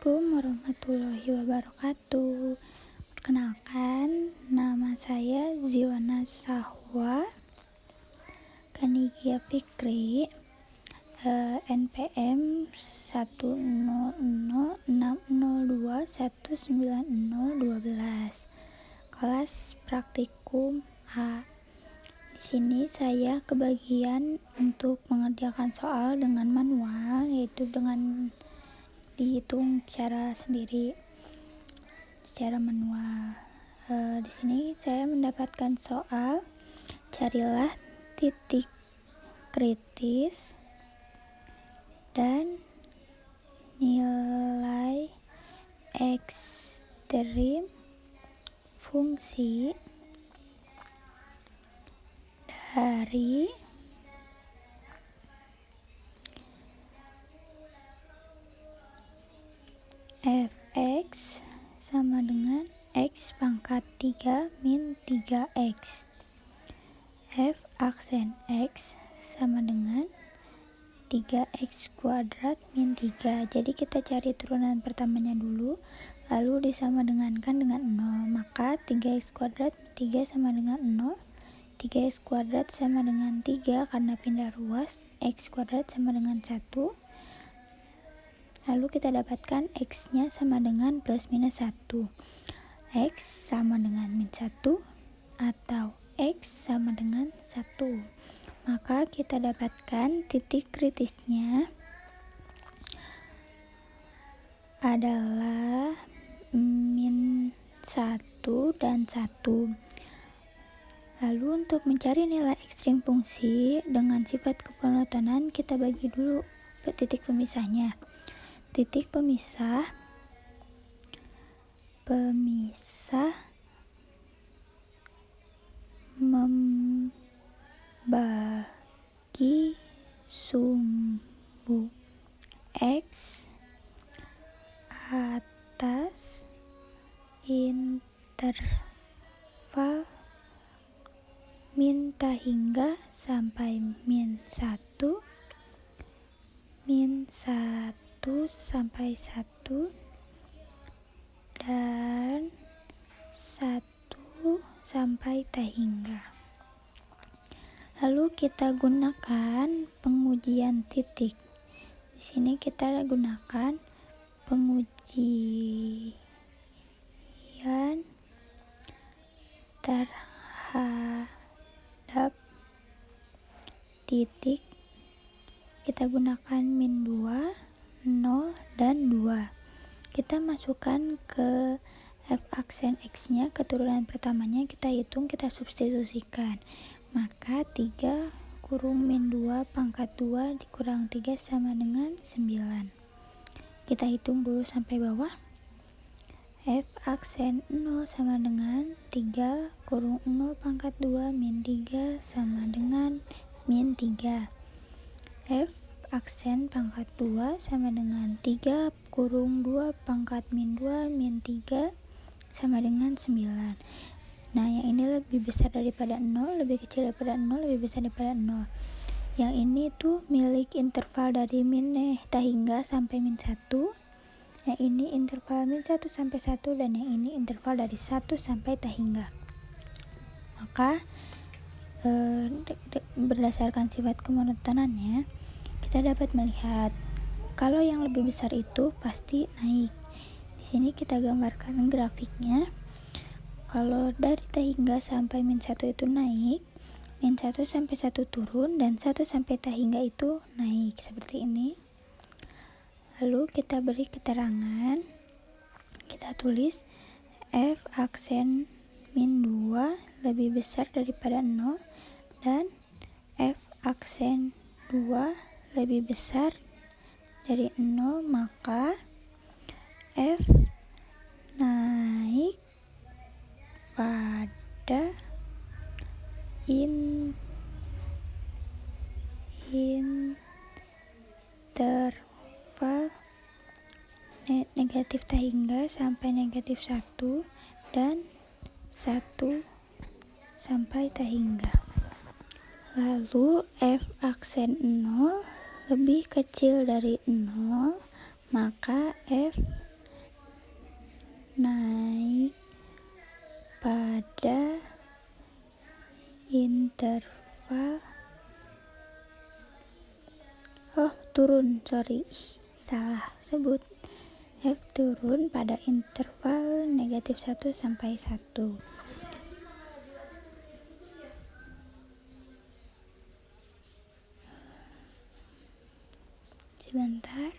Assalamualaikum warahmatullahi wabarakatuh. Perkenalkan, nama saya Ziwana Sahwa Kanigia Fikri, NPM 10060219012, kelas praktikum A. Di sini saya kebagian untuk mengerjakan soal dengan manual, yaitu dengan dihitung secara manual. Di sini saya mendapatkan soal, carilah titik kritis dan nilai ekstrim fungsi dari fx sama dengan x pangkat 3 min 3x. F aksen x sama dengan 3x kuadrat min 3. Jadi kita cari turunan pertamanya dulu, lalu disama dengankan dengan 0. Maka 3x kuadrat min 3 sama dengan 0. 3x kuadrat sama dengan 3 karena pindah ruas. X kuadrat sama dengan 1. Lalu kita dapatkan x-nya sama dengan plus minus 1. X sama dengan min 1 atau x sama dengan 1. Maka kita dapatkan titik kritisnya adalah min 1 dan 1. Lalu untuk mencari nilai ekstrim fungsi dengan sifat kemonotonan, kita bagi dulu titik pemisahnya. Titik pemisah membagi sumbu X atas interval min hingga sampai min 1, min 1 sampai 1, dan 1 sampai hingga. Lalu kita gunakan pengujian titik. Di sini kita gunakan pengujian terhadap titik. Kita gunakan min 2, 0, dan 2. Kita masukkan ke f aksen x-nya, keturunan pertamanya kita hitung, kita substitusikan. Maka 3 kurung min 2 pangkat 2 dikurang 3 sama dengan 9. Kita hitung dulu sampai bawah. F aksen 0 sama dengan 3 kurung 0 pangkat 2 min 3 sama dengan min 3. F aksen pangkat 2 sama dengan 3 kurung 2 pangkat min 2 min 3 sama dengan 9. Nah, yang ini lebih besar daripada 0, lebih kecil daripada 0, lebih besar daripada 0. Yang ini tuh milik interval dari min hingga sampai min 1. Yang ini interval min 1 sampai 1, dan yang ini interval dari 1 sampai hingga. Maka berdasarkan sifat kemonotonannya, kita dapat melihat kalau yang lebih besar itu pasti naik. Di sini kita gambarkan grafiknya. Kalau dari hingga sampai min 1 itu naik, min 1 sampai 1 turun, dan 1 sampai hingga itu naik seperti ini. Lalu kita beri keterangan. Kita tulis F aksen min 2 lebih besar daripada 0 dan F aksen 2 lebih besar dari 0, maka F naik pada interval negatif hingga sampai negatif 1 dan 1 sampai hingga. Lalu F aksen 0 lebih kecil dari 0, maka F naik pada interval turun, salah sebut. F turun pada interval negatif 1 sampai 1. Sebentar.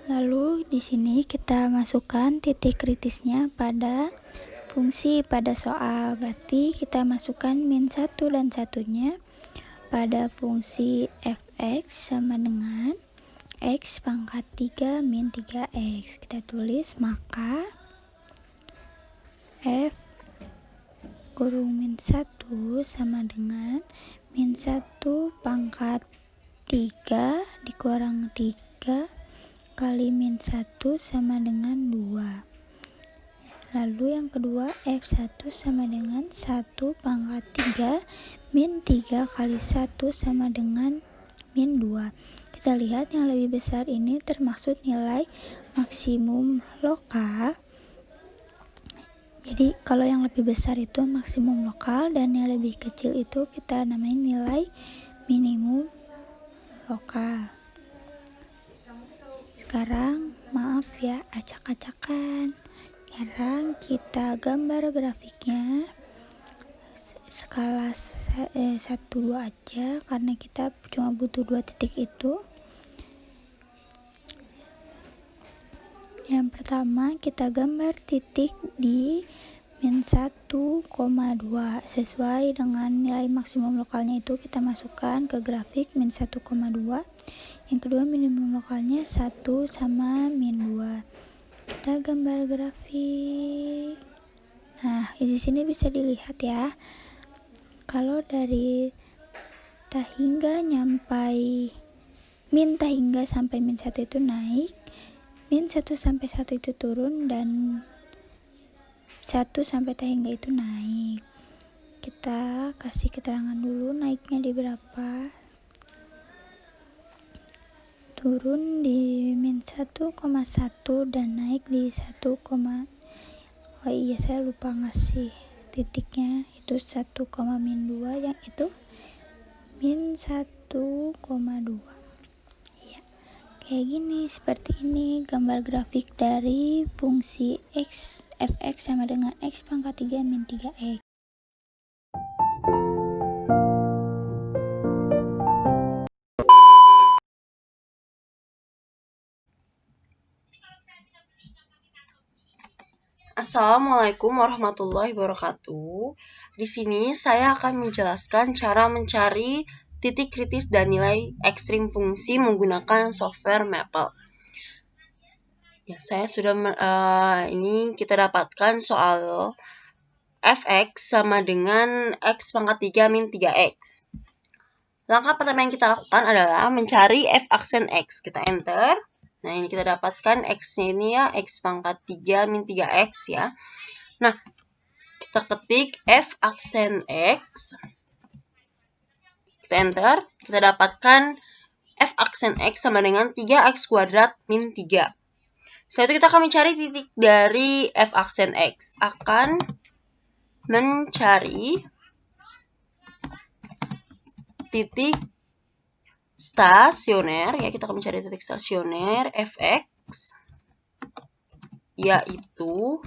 Lalu di sini kita masukkan titik kritisnya pada fungsi pada soal. Berarti kita masukkan -1 dan 1-nya pada fungsi fx sama dengan x pangkat 3 min 3x. Kita tulis, maka f kurung min 1 sama dengan -1 pangkat 3 dikurang 3 kali -1 sama dengan 2. Lalu yang kedua, F1 sama dengan 1 pangkat 3 min 3 kali 1 sama dengan min 2. Kita lihat yang lebih besar ini termaksud nilai maksimum lokal. Jadi kalau yang lebih besar itu maksimum lokal dan yang lebih kecil itu kita namain nilai minimum lokal. Sekarang maaf ya acak-acakan. Sekarang kita gambar grafiknya skala 1, 2 aja karena kita cuma butuh 2 titik itu. Yang pertama kita gambar titik di -1,2 sesuai dengan nilai maksimum lokalnya itu kita masukkan ke grafik -1,2. Yang kedua minimum lokalnya 1 sama -2. Kita gambar grafik. Nah, di sini bisa dilihat ya. Kalau dari tahingga sampai -1 itu naik, -1 sampai 1 itu turun, dan 1 sampai tahingga itu naik. Kita kasih keterangan dulu naiknya di berapa. Turun di -1,1 dan naik di 1, oh iya saya lupa ngasih titiknya, itu 1,-2 yang itu -1,2 ya. Kayak gini, seperti ini gambar grafik dari fungsi fx sama dengan x pangkat 3 min 3x. Assalamualaikum warahmatullahi wabarakatuh. Di sini saya akan menjelaskan cara mencari titik kritis dan nilai ekstrim fungsi menggunakan software Maple. Ya, saya sudah ini kita dapatkan soal fx sama dengan x pangkat 3 min 3x. Langkah pertama yang kita lakukan adalah mencari f aksen x. Kita enter. Nah, ini kita dapatkan x-nya ini ya, x pangkat 3 min 3x ya. Nah, kita ketik f aksen x. Kita enter. Kita dapatkan f aksen x sama dengan 3x kuadrat min 3. Setelah itu kita akan mencari titik dari f aksen x. Akan mencari titik stasioner, ya kita akan mencari titik stasioner fx, yaitu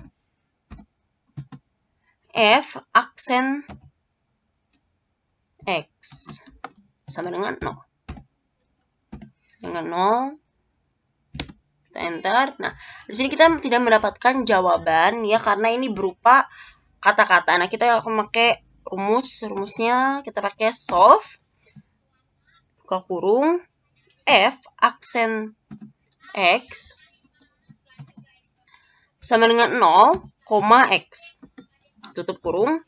f aksen x sama dengan 0. Dengan 0, kita enter. Nah, di sini kita tidak mendapatkan jawaban ya karena ini berupa kata-kata. Nah, kita akan pakai rumusnya kita pakai solve buka kurung f aksen x sama dengan 0, x. Tutup kurung,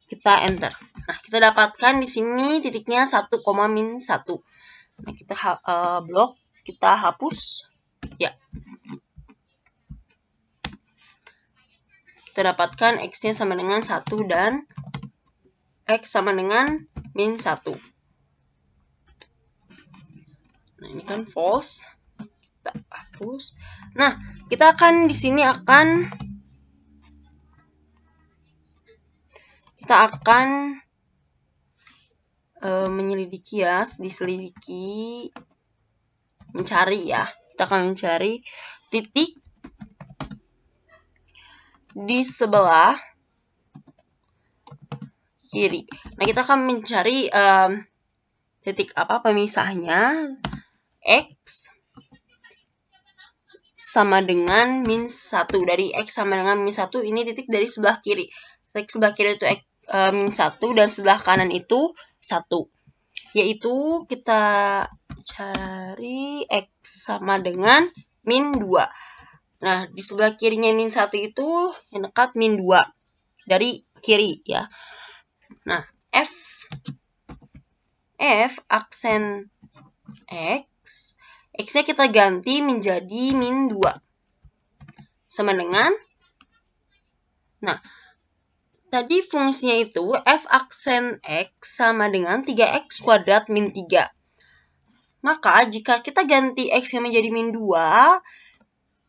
kita enter. Nah, kita dapatkan di sini titiknya 1, min 1. Nah, kita blok, kita hapus. Ya. Kita dapatkan x-nya sama dengan 1 dan x sama dengan min 1. Nah, ini kan false. Kita hapus. Nah, kita akan di sini kita akan menyelidiki ya, diselidiki, mencari ya. Kita akan mencari titik di sebelah kiri. Nah, kita akan mencari titik apa pemisahnya. X sama dengan min 1. Dari X sama dengan min 1, ini titik dari sebelah kiri. Titik sebelah kiri itu min 1 dan sebelah kanan itu 1. Yaitu kita cari X sama dengan min 2. Nah, di sebelah kirinya min 1 itu yang dekat min 2. Dari kiri ya. Nah, F aksen X, X-nya kita ganti menjadi min 2. Sama dengan, nah, tadi fungsinya itu F aksen X sama dengan 3X kuadrat min 3. Maka, jika kita ganti X-nya menjadi min 2,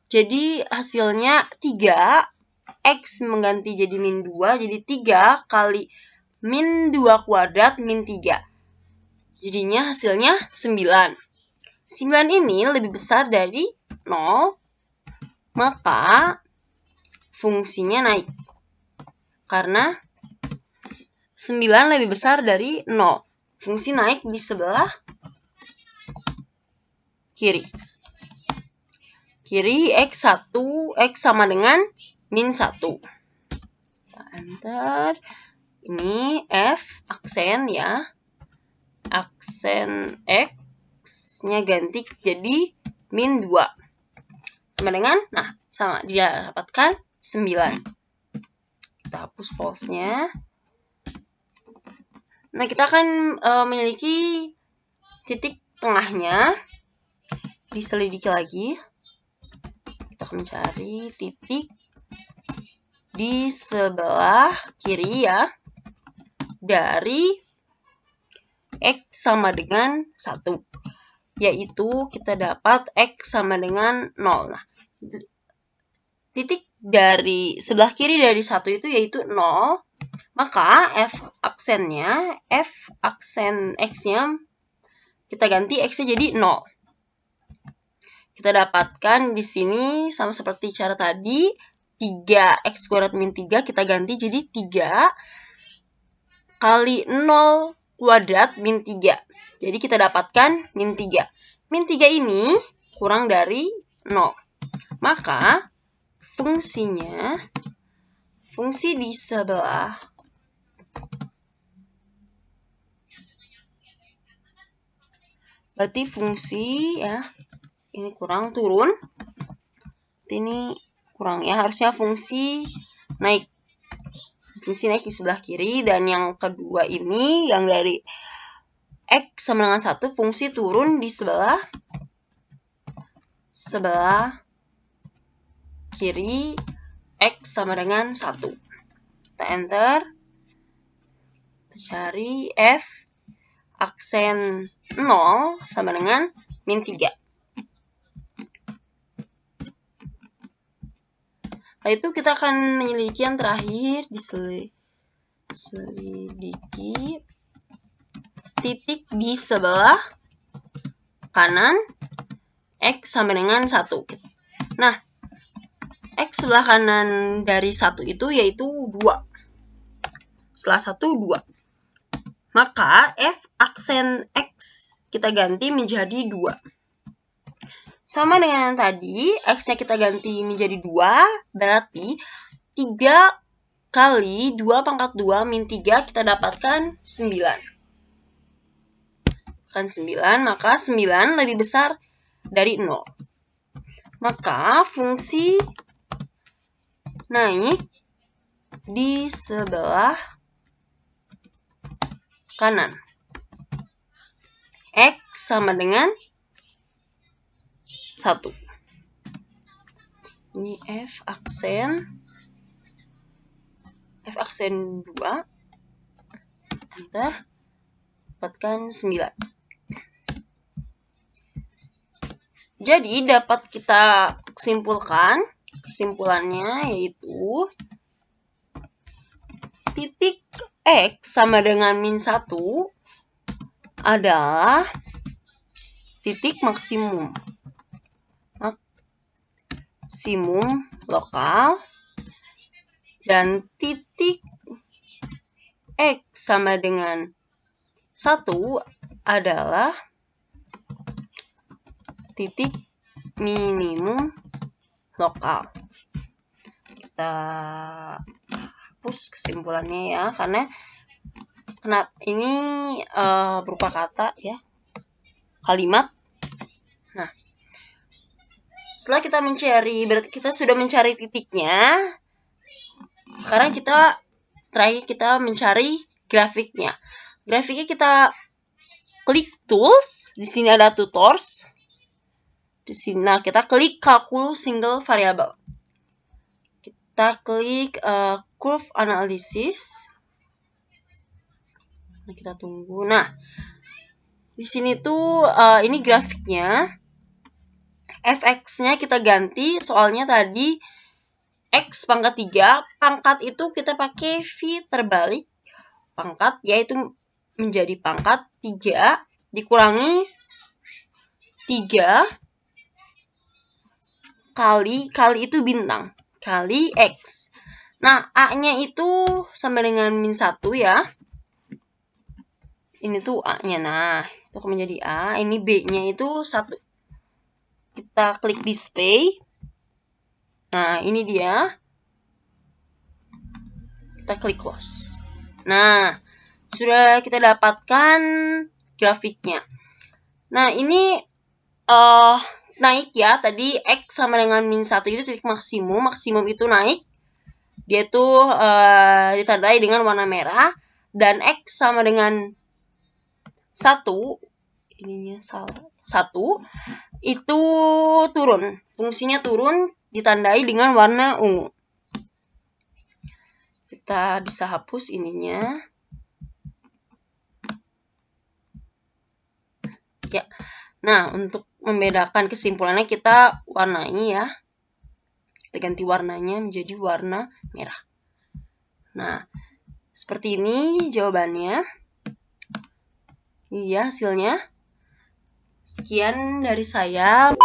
jadi hasilnya 3, X mengganti jadi min 2, jadi 3 kali min 2 kuadrat min 3. Jadinya hasilnya 9. 9 ini lebih besar dari 0, maka fungsinya naik. Karena 9 lebih besar dari 0. Fungsi naik di sebelah kiri. Kiri X1, X sama dengan min 1. Kita enter. Ini F aksen ya. Aksen X-nya ganti jadi min 2. Sama dengan, nah, sama, dia dapatkan 9. Kita hapus false-nya. Nah, kita akan memiliki titik tengahnya. Diselidiki lagi. Kita akan mencari titik di sebelah kiri ya. Dari X sama dengan 1. Yaitu kita dapat X sama dengan 0. Nah, titik dari sebelah kiri dari 1 itu yaitu 0. Maka F aksen X-nya kita ganti X-nya jadi 0. Kita dapatkan di sini sama seperti cara tadi, 3X kuadrat min 3 kita ganti jadi 3 kali 0 kuadrat min 3. Jadi kita dapatkan min 3. Min 3 ini kurang dari 0. Maka fungsi di sebelah berarti fungsi ya, ini kurang turun. Ini kurang ya, harusnya fungsi naik. Fungsi naik di sebelah kiri, dan yang kedua ini yang dari X sama dengan 1, fungsi turun di sebelah kiri, X sama dengan 1. Kita enter. Kita cari F aksen 0 sama dengan min 3. Setelah itu kita akan menyelidiki yang terakhir, diselidiki titik di sebelah kanan X sama dengan 1. Nah, X sebelah kanan dari 1 itu yaitu 2. Setelah 1, 2. Maka F aksen X kita ganti menjadi 2. Sama dengan yang tadi, X-nya kita ganti menjadi 2, berarti 3 kali 2 pangkat 2 min 3 kita dapatkan 9. Maka 9 lebih besar dari 0. Maka fungsi naik di sebelah kanan. X sama dengan 1. Ini F aksen 2. Enter. Dapatkan 9. Jadi dapat kita simpulkan, kesimpulannya yaitu titik X sama dengan min 1 adalah titik maksimum lokal, dan titik X sama dengan 1 adalah titik minimum lokal. Kita hapus kesimpulannya ya, karena ini berupa kata ya, kalimat. Nah, setelah kita mencari, berarti kita sudah mencari titiknya. Sekarang kita mencari grafiknya. Grafiknya kita klik tools, di sini ada tutors. Di sini kita klik calculus single variable. Kita klik curve analysis. Nah, kita tunggu. Nah, di sini tuh ini grafiknya. Fx-nya kita ganti, soalnya tadi X pangkat 3, pangkat itu kita pakai V terbalik. Pangkat yaitu menjadi pangkat 3 dikurangi 3 kali itu bintang kali X. Nah, A-nya itu sama dengan min 1 ya. Ini tuh A-nya. Nah, itu akan menjadi A. Ini B-nya itu 1. Kita klik display. Nah, ini dia. Kita klik close. Nah, sudah kita dapatkan grafiknya. Nah, ini naik ya. Tadi X sama dengan min 1 itu titik maksimum. Maksimum itu naik. Dia tuh ditandai dengan warna merah. Dan X sama dengan 1. Ininya 1. Itu turun. Fungsinya turun ditandai dengan warna ungu. Kita bisa hapus ininya. Ya. Nah, untuk membedakan kesimpulannya kita warnai ya. Kita ganti warnanya menjadi warna merah. Nah, seperti ini jawabannya. Ini ya hasilnya. Sekian dari saya.